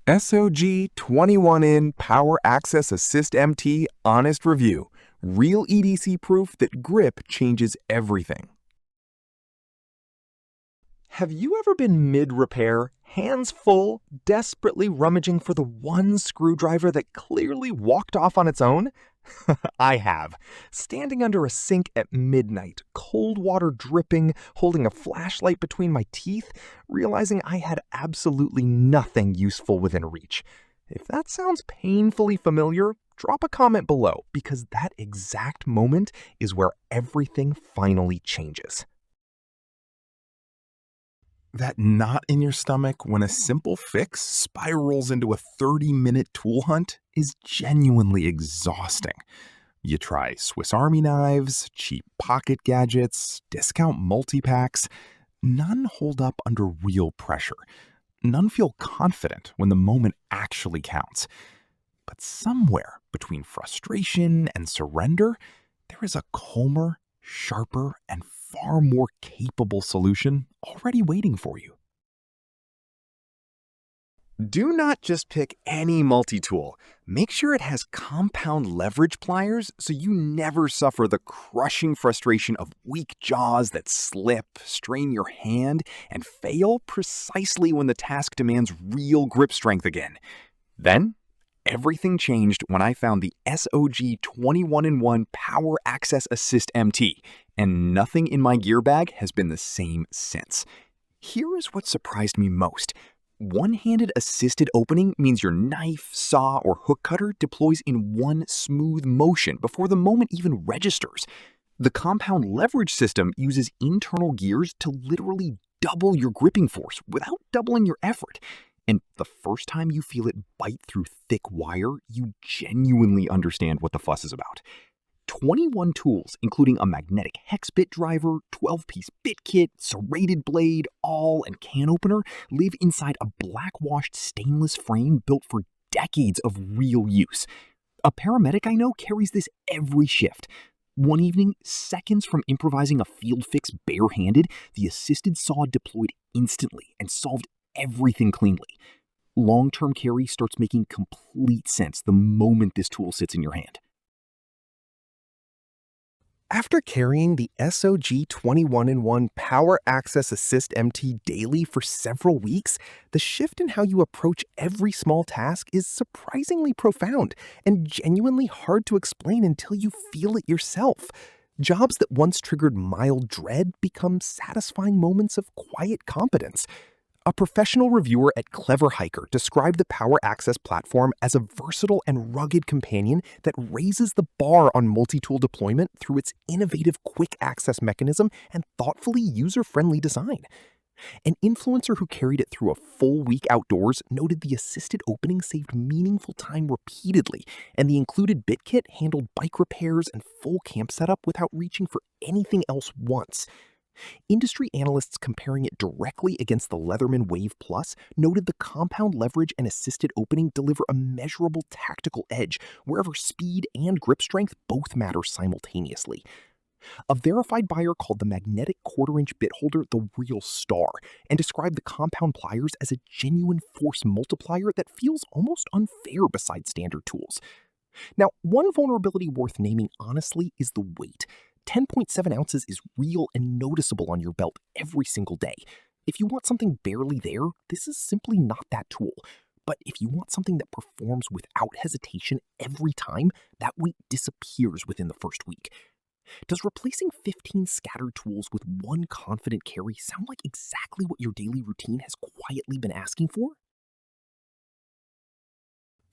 SOG 21-in Power Access Assist MT Honest Review. Real EDC proof that grip changes everything. Have you ever been mid-repair, hands full, desperately rummaging for the one screwdriver that clearly walked off on its own? I have. Standing under a sink at midnight, cold water dripping, holding a flashlight between my teeth, realizing I had absolutely nothing useful within reach. If that sounds painfully familiar, drop a comment below, because that exact moment is where everything finally changes. That knot in your stomach when a simple fix spirals into a 30-minute tool hunt is genuinely exhausting. You try Swiss Army knives, cheap pocket gadgets, discount multi-packs. None hold up under real pressure. None feel confident when the moment actually counts. But somewhere between frustration and surrender, there is a calmer, sharper, and far more capable solution already waiting for you. Do not just pick any multi-tool. Make sure it has compound leverage pliers so you never suffer the crushing frustration of weak jaws that slip, strain your hand, and fail precisely when the task demands real grip strength again. Then, everything changed when I found the SOG 21-in-1 Power Access Assist MT, and nothing in my gear bag has been the same since. Here is what surprised me most. One-handed assisted opening means your knife, saw, or hook cutter deploys in one smooth motion before the moment even registers. The compound leverage system uses internal gears to literally double your gripping force without doubling your effort. And the first time you feel it bite through thick wire, you genuinely understand what the fuss is about. 21 tools, including a magnetic hex bit driver, 12-piece bit kit, serrated blade, awl, and can opener, live inside a black-washed stainless frame built for decades of real use. A paramedic I know carries this every shift. One evening, seconds from improvising a field fix barehanded, the assisted saw deployed instantly and solved everything cleanly. Long-term carry starts making complete sense the moment this tool sits in your hand. After carrying the SOG 21-in-1 Power Access Assist MT daily for several weeks, the shift in how you approach every small task is surprisingly profound and genuinely hard to explain until you feel it yourself. Jobs that once triggered mild dread become satisfying moments of quiet competence. A professional reviewer at Clever Hiker described the Power Access platform as a versatile and rugged companion that raises the bar on multi-tool deployment through its innovative quick access mechanism and thoughtfully user-friendly design. An influencer who carried it through a full week outdoors noted the assisted opening saved meaningful time repeatedly, and the included bit kit handled bike repairs and full camp setup without reaching for anything else once. Industry analysts comparing it directly against the Leatherman Wave Plus noted the compound leverage and assisted opening deliver a measurable tactical edge wherever speed and grip strength both matter simultaneously. A verified buyer called the magnetic quarter-inch bit holder the real star and described the compound pliers as a genuine force multiplier that feels almost unfair beside standard tools. Now, one vulnerability worth naming honestly is the weight. 10.7 ounces is real and noticeable on your belt every single day. If you want something barely there, this is simply not that tool. But if you want something that performs without hesitation every time, that weight disappears within the first week. Does replacing 15 scattered tools with one confident carry sound like exactly what your daily routine has quietly been asking for?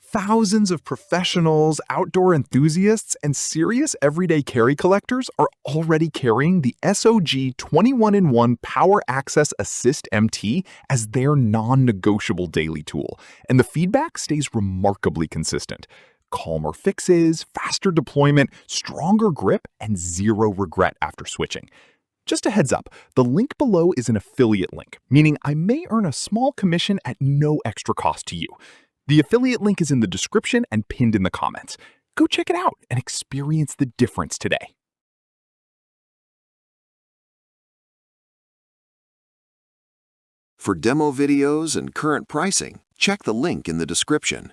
Thousands of professionals, outdoor enthusiasts, and serious everyday carry collectors are already carrying the SOG 21-in-1 Power Access Assist MT as their non-negotiable daily tool, and the feedback stays remarkably consistent. Calmer fixes, faster deployment, stronger grip, and zero regret after switching. Just a heads up, the link below is an affiliate link, meaning I may earn a small commission at no extra cost to you. The affiliate link is in the description and pinned in the comments. Go check it out and experience the difference today. For demo videos and current pricing, Check the link in the description.